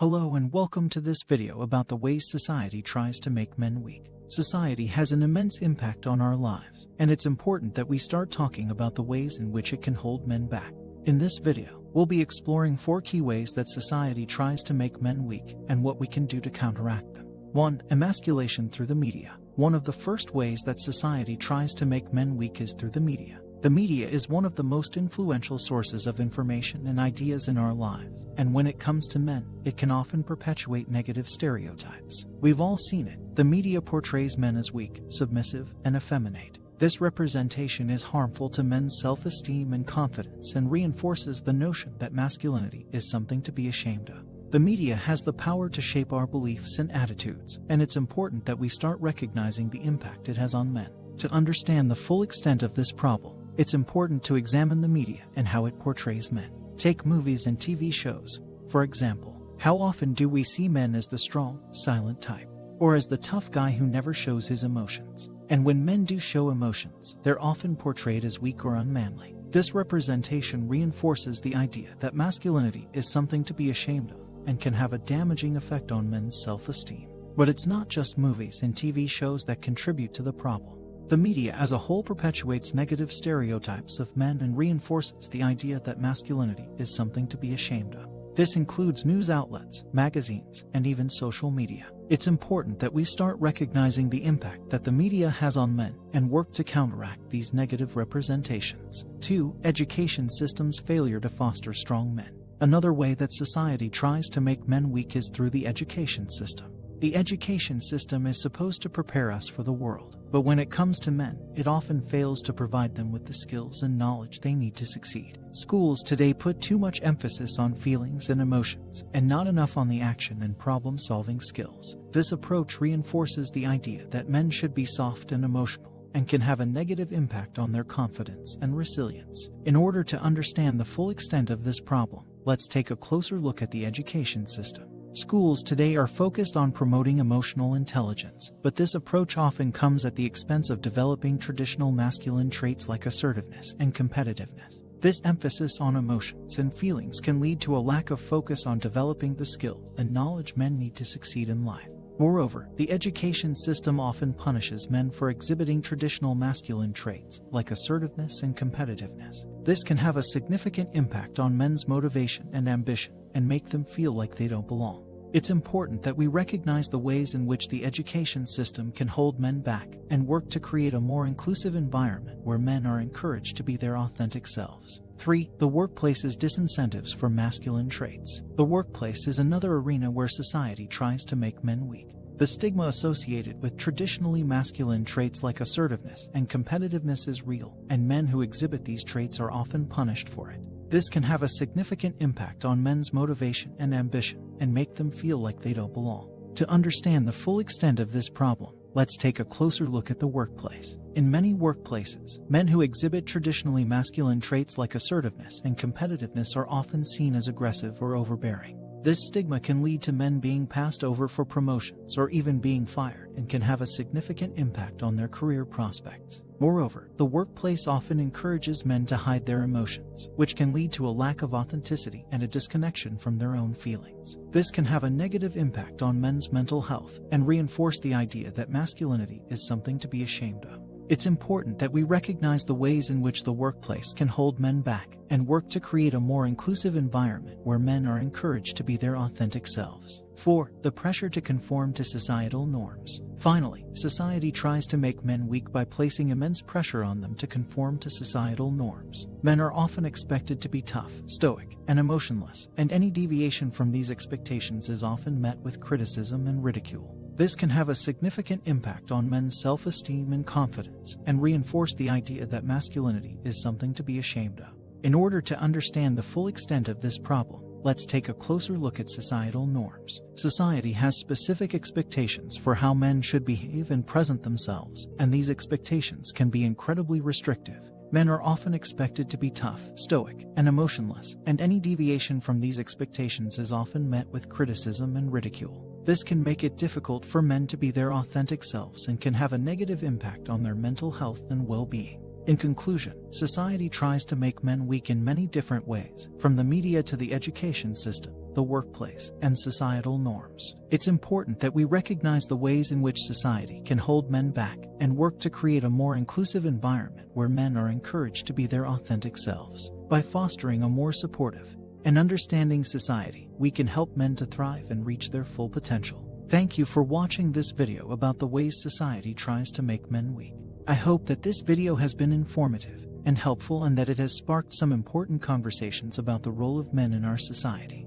Hello and welcome to this video about the ways society tries to make men weak. Society has an immense impact on our lives, and it's important that we start talking about the ways in which it can hold men back. In this video, we'll be exploring 4 key ways that society tries to make men weak and what we can do to counteract them. 1. Emasculation through the media. One of the first ways that society tries to make men weak is through the media. The media is one of the most influential sources of information and ideas in our lives, and when it comes to men, it can often perpetuate negative stereotypes. We've all seen it. The media portrays men as weak, submissive, and effeminate. This representation is harmful to men's self-esteem and confidence and reinforces the notion that masculinity is something to be ashamed of. The media has the power to shape our beliefs and attitudes, and it's important that we start recognizing the impact it has on men. To understand the full extent of this problem, it's important to examine the media and how it portrays men. Take movies and TV shows. For example, how often do we see men as the strong, silent type, or as the tough guy who never shows his emotions? And when men do show emotions, they're often portrayed as weak or unmanly. This representation reinforces the idea that masculinity is something to be ashamed of and can have a damaging effect on men's self-esteem. But it's not just movies and TV shows that contribute to the problem. The media as a whole perpetuates negative stereotypes of men and reinforces the idea that masculinity is something to be ashamed of. This includes news outlets, magazines, and even social media. It's important that we start recognizing the impact that the media has on men and work to counteract these negative representations. 2. Education system's failure to foster strong men. Another way that society tries to make men weak is through the education system. The education system is supposed to prepare us for the world, but when it comes to men, it often fails to provide them with the skills and knowledge they need to succeed. Schools today put too much emphasis on feelings and emotions, and not enough on the action and problem-solving skills. This approach reinforces the idea that men should be soft and emotional, and can have a negative impact on their confidence and resilience. In order to understand the full extent of this problem, let's take a closer look at the education system. Schools today are focused on promoting emotional intelligence, but this approach often comes at the expense of developing traditional masculine traits like assertiveness and competitiveness. This emphasis on emotions and feelings can lead to a lack of focus on developing the skills and knowledge men need to succeed in life. Moreover, the education system often punishes men for exhibiting traditional masculine traits like assertiveness and competitiveness. This can have a significant impact on men's motivation and ambition and make them feel like they don't belong. It's important that we recognize the ways in which the education system can hold men back and work to create a more inclusive environment where men are encouraged to be their authentic selves. 3. The workplace's disincentives for masculine traits. The workplace is another arena where society tries to make men weak. The stigma associated with traditionally masculine traits like assertiveness and competitiveness is real, and men who exhibit these traits are often punished for it. This can have a significant impact on men's motivation and ambition and make them feel like they don't belong. To understand the full extent of this problem, let's take a closer look at the workplace. In many workplaces, men who exhibit traditionally masculine traits like assertiveness and competitiveness are often seen as aggressive or overbearing. This stigma can lead to men being passed over for promotions or even being fired and can have a significant impact on their career prospects. Moreover, the workplace often encourages men to hide their emotions, which can lead to a lack of authenticity and a disconnection from their own feelings. This can have a negative impact on men's mental health and reinforce the idea that masculinity is something to be ashamed of. It's important that we recognize the ways in which the workplace can hold men back and work to create a more inclusive environment where men are encouraged to be their authentic selves. 4. The pressure to conform to societal norms. Finally, society tries to make men weak by placing immense pressure on them to conform to societal norms. Men are often expected to be tough, stoic, and emotionless, and any deviation from these expectations is often met with criticism and ridicule. This can have a significant impact on men's self-esteem and confidence and reinforce the idea that masculinity is something to be ashamed of. In order to understand the full extent of this problem, let's take a closer look at societal norms. Society has specific expectations for how men should behave and present themselves, and these expectations can be incredibly restrictive. Men are often expected to be tough, stoic, and emotionless, and any deviation from these expectations is often met with criticism and ridicule. This can make it difficult for men to be their authentic selves and can have a negative impact on their mental health and well-being. In conclusion, society tries to make men weak in many different ways, from the media to the education system, the workplace, and societal norms. It's important that we recognize the ways in which society can hold men back and work to create a more inclusive environment where men are encouraged to be their authentic selves. By fostering a more supportive and understanding society, we can help men to thrive and reach their full potential. Thank you for watching this video about the ways society tries to make men weak. I hope that this video has been informative and helpful, and that it has sparked some important conversations about the role of men in our society.